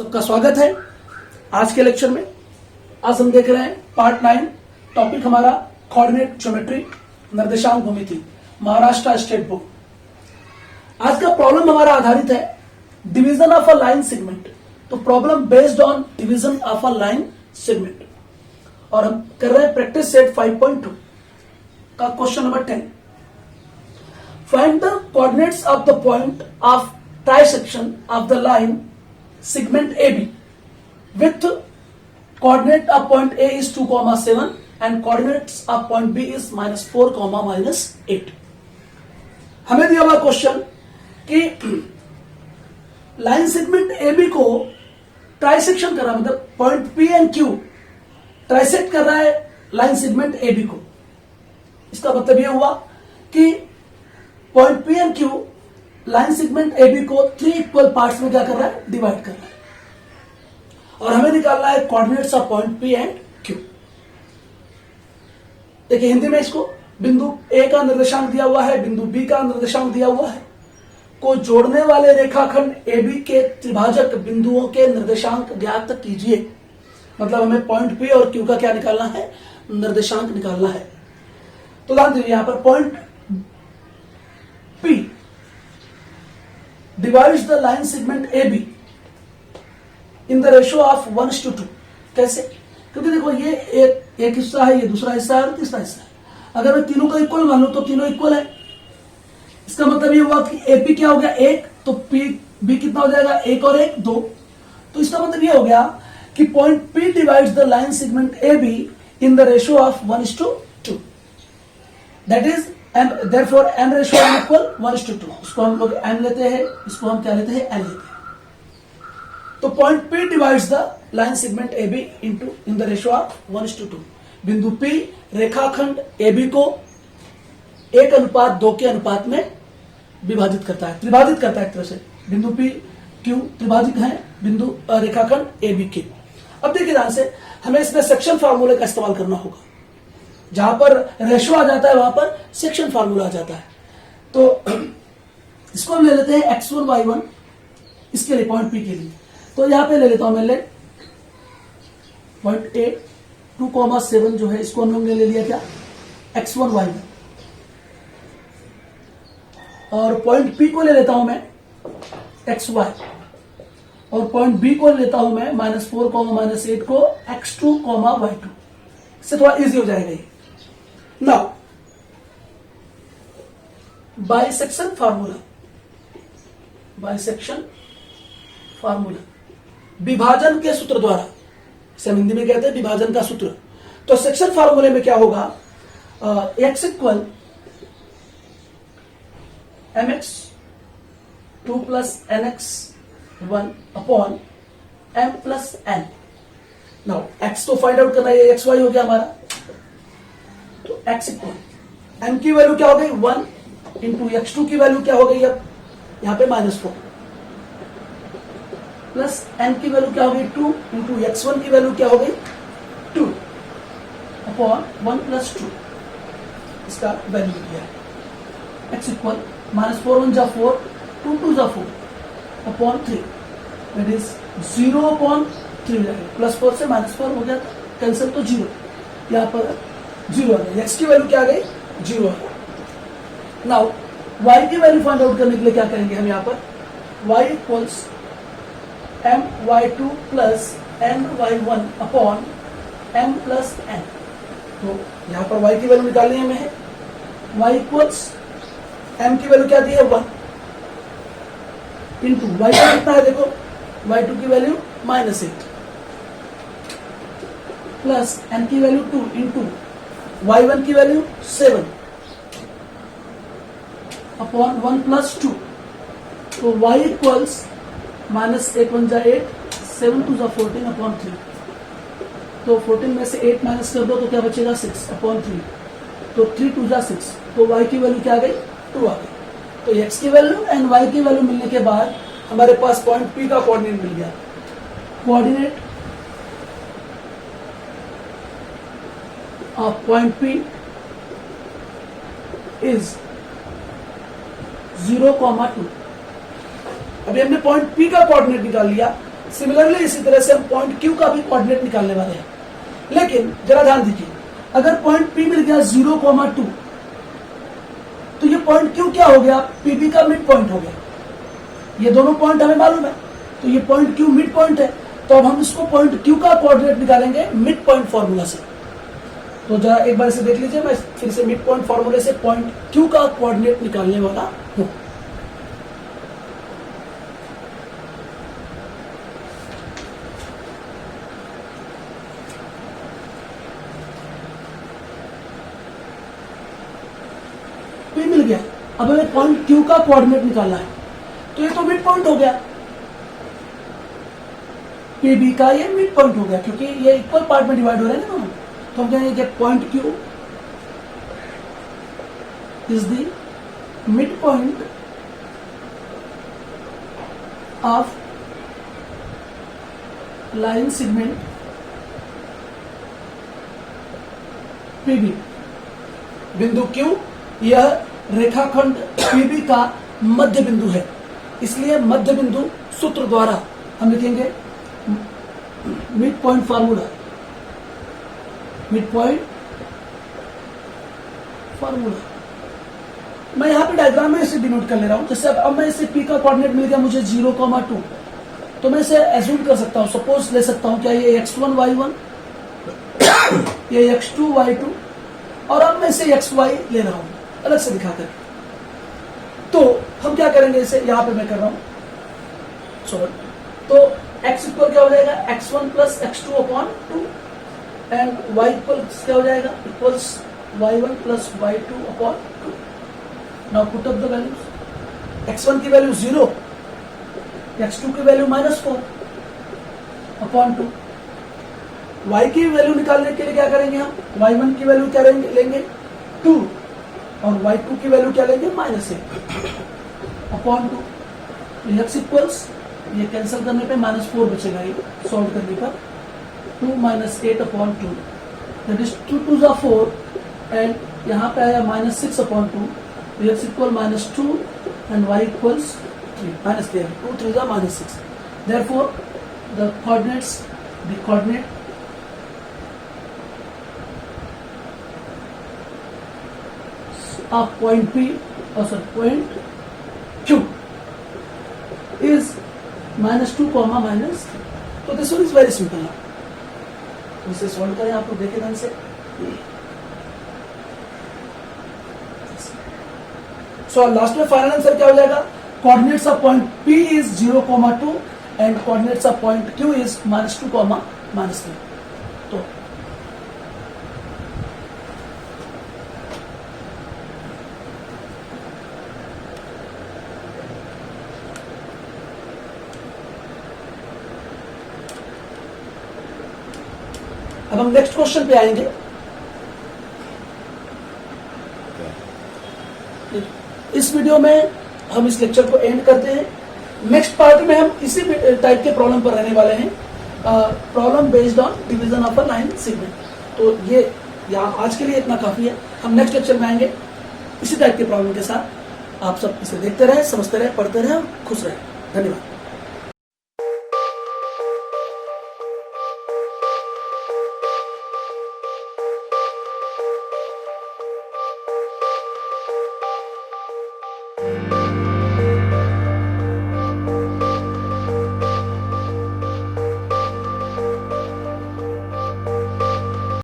सबका स्वागत है आज के लेक्चर में। आज हम देख रहे हैं पार्ट 9। टॉपिक हमारा कोऑर्डिनेट ज्योमेट्री, निर्देशांक भूमिति, महाराष्ट्र स्टेट बोर्ड। आज का प्रॉब्लम हमारा आधारित है division of a line segment. तो problem based on division of a line segment, और हम कर रहे हैं प्रैक्टिस सेट 5.2 का question number 10। Find the coordinates of the point of trisection of the line segment AB with coordinate of point A is 2,7 and coordinates of point B is -4, -8। हमें दिया हुआ question कि लाइन सेगमेंट AB को trisection कर रहा है, मतलब point P and Q trisect कर रहा है लाइन सेगमेंट AB को। इसका मतलब यह हुआ कि point P and Q line segment AB को 3 इक्वल पार्ट्स में क्या कर रहा है, डिवाइड कर रहा है, और हमें निकालना है coordinates of point P and Q। देखिए हिंदी में इसको बिंदु A का निर्देशांक दिया हुआ है, बिंदु B का निर्देशांक दिया हुआ है, को जोड़ने वाले रेखाखंड AB के त्रिभाजक बिंदुओं के निर्देशांक ज्ञात कीजिए। मतलब हमें पॉइंट P और Q का क्या निकालना है, निर्देशांक निकालना है। तो ध्यान दीजिए यहां पर point P divides the line segment AB in the ratio of 1:2। कैसे? क्योंकि देखो ये एक हिस्सा है, ये दूसरा हिस्सा है और तीसरा हिस्सा है। अगर मैं तीनों का इक्वल मान लूं तो तीनों इक्वल है। इसका मतलब ये हुआ कि AP क्या हो गया, 1, तो B कितना हो जाएगा, 1 और 1 2। तो इसका मतलब ये हो गया कि point P divides the line segment AB in the ratio of 1:2। That is and therefore n ratio is equal 1:2। इसको हम लोग n लेते हैं, इसको हम क्या लेते हैं, n लेते हैं। तो point P divides the line segment AB in the ratio of 1:2। बिंदु P रेखाखंड AB को 1:2 के अनुपात में विभाजित करता है, त्रिभाजित करता है एक तरह से। बिंदु P Q त्रिभाजित है बिंदु रेखाखंड AB के। अब देखिए ध्यान से, हमें इसमें सेक्शन फार्मूले का इस्तेमाल करना होगा। जहां पर रेशियो आ जाता है वहां पर सेक्शन फार्मूला आ जाता है। तो इसको हम ले लेते हैं x1 y1 इसके लिए, पॉइंट P के लिए। तो यहां पे ले लेता हूं मैं पॉइंट A 2,7 जो है, इसको हम लोग ने ले लिया क्या, x1 y1। और पॉइंट P को ले लेता हूं मैं xy, और पॉइंट B को लेता हूं मैं -4, -8 को x2, y2। इससे थोड़ा इजी हो जाएगा ये। Now bisection formula, bisection formula विभाजन के सूत्र द्वारा, इसे हम हिंदी में कहते हैं विभाजन का सूत्र। तो सेक्शन फार्मूले में क्या होगा, x equal mx 2 + nx 1 upon m + n। Now x तो फाइंड आउट करना है, xy हो गया हमारा। तो x इक्वल m की वैल्यू क्या हो गई, 1 इंटू x2 की वैल्यू क्या हो गई, अब यहां पे -4 प्लस n की वैल्यू क्या हो गई, 2 इंटू x1 की वैल्यू क्या हो गई, 2 अपॉन 1 + 2 इसका वैल्यू दिया है। x equal -4 × 4, 2 × 4 upon 3, that is 0/3 +4 से -4 हो गया, कैंसिल तो 0, यहां पर 0 आ गया। x की वैल्यू क्या आ गई, 0 आ गई। नाउ y की वैल्यू फाइंड आउट करने के लिए क्या करेंगे हम, यहां पर y equals my2 + ny1 upon m + n। तो यहां पर y की वैल्यू निकालनी है हमें, y इक्वल्स m की वैल्यू क्या दी है, 1 इंटू y का कितना है, देखो y2 की वैल्यू -8 प्लस n की वैल्यू 2 इंटू y1 की वैल्यू 7 अपॉन 1 + 2। तो y इक्वल्स -8 × 8, 7 × 14 अपॉन 3। तो 14 में से 8 माइनस कर दो तो क्या बचेगा, 6 अपॉन 3। तो 3 × 6, तो y की वैल्यू क्या आ गई, 2 आ गई। तो x की वैल्यू एंड y की वैल्यू मिलने के बाद हमारे पास पॉइंट P का कोऑर्डिनेट मिल गया। Coordinate of point P is 0, 2। अभी हमने पॉइंट P का कोऑर्डिनेट निकाल लिया, सिमिलरली इसी तरह से हम पॉइंट क्यू का भी कोऑर्डिनेट निकालने वाले हैं। लेकिन जरा ध्यान दीजिए, अगर पॉइंट पी मिल गया 0,2, तो ये पॉइंट क्यू क्या हो गया, पीबी का मिड पॉइंट हो गया। ये दोनों पॉइंट हमें मालूम है, तो ये पॉइंट क्यू मिड पॉइंट है, तो अब हम इसको पॉइंट क्यू का कोऑर्डिनेट निकालेंगे मिड पॉइंट फॉर्मूला से। तो जरा एक बार इसे देख लीजिए, मैं फिर से मिड पॉइंट फॉर्मूले से पॉइंट क्यू का कोऑर्डिनेट निकालने वाला हूं। पी मिल गया, अब हमें पॉइंट क्यू का कोऑर्डिनेट निकालना है, तो ये तो मिड पॉइंट हो गया, पीबी का ये मिड पॉइंट हो गया, क्योंकि ये इक्वल पार्ट में डिवाइड हो रहे हैं ना दोनों। तो हम कहेंगे point Q is the mid point of line segment PB. बिंदु क्यू यह रेखाखंड पीबी का मध्य बिंदु है, इसलिए मध्य बिंदु सूत्र द्वारा हम लिखेंगे mid point formula, mid point formula. मैं यहां पे डायग्राम में इसे डिनोट कर ले रहा हूं। जैसे अब मैं इसे पी का कोऑर्डिनेट मिल गया मुझे 0,2, तो मैं इसे एज्यूम कर सकता हूं, सपोज ले सकता हूं क्या ये x1 y1, ये x2 y2, और अब मैं इसे xy ले रहा हूं अलग से दिखाकर। तो हम क्या करेंगे, इसे यहां पे मैं कर रहा हूं सॉरी, तो x इक्वल क्या हो जाएगा, x1 plus x2 upon 2, and y equal क्या हो जाएगा, equals y1 plus y2 upon 2। Now put up the values, x1 की वैल्यू 0, x2 की वैल्यू -4 अपॉन 2। y की वैल्यू निकालने के लिए क्या करेंगे हम, y1 की वैल्यू क्या लेंगे 2, और y2 की वैल्यू क्या लेंगे -8 अपॉन 2। x इक्वल्स, ये कैंसिल करने पे -4 बचेगा, ये सॉल्व करने पर 2 - 8 अपॉन 2, दैट इज 2 2 ज़ा 4, एंड यहाँ पे आया -6 upon 2, x equal -2 and y equals 3 -3, 2 3 ज़ा -6। Therefore the coordinate of point P और पॉइंट Q is -2, -3। तो this one is very simple. इसे सॉल्व करें, आप लोग देखें ढंग से। सो लास्ट में फाइनल आंसर क्या हो जाएगा, coordinates of point P is 0,2 and coordinates of point Q is -2, -3। तो अब हम नेक्स्ट क्वेश्चन पे आएंगे। इस वीडियो में हम इस लेक्चर को एंड करते हैं। नेक्स्ट पार्ट में हम इसी टाइप के प्रॉब्लम पर रहने वाले हैं, problem based on division of a line segment. तो ये यहाँ आज के लिए इतना काफी है। हम नेक्स्ट लेक्चर में आएंगे इसी टाइप के प्रॉब्लम के साथ। आप सब इसे देखते रहे, समझते रहे, पढ़ते रहे और खुश रहे। धन्यवाद।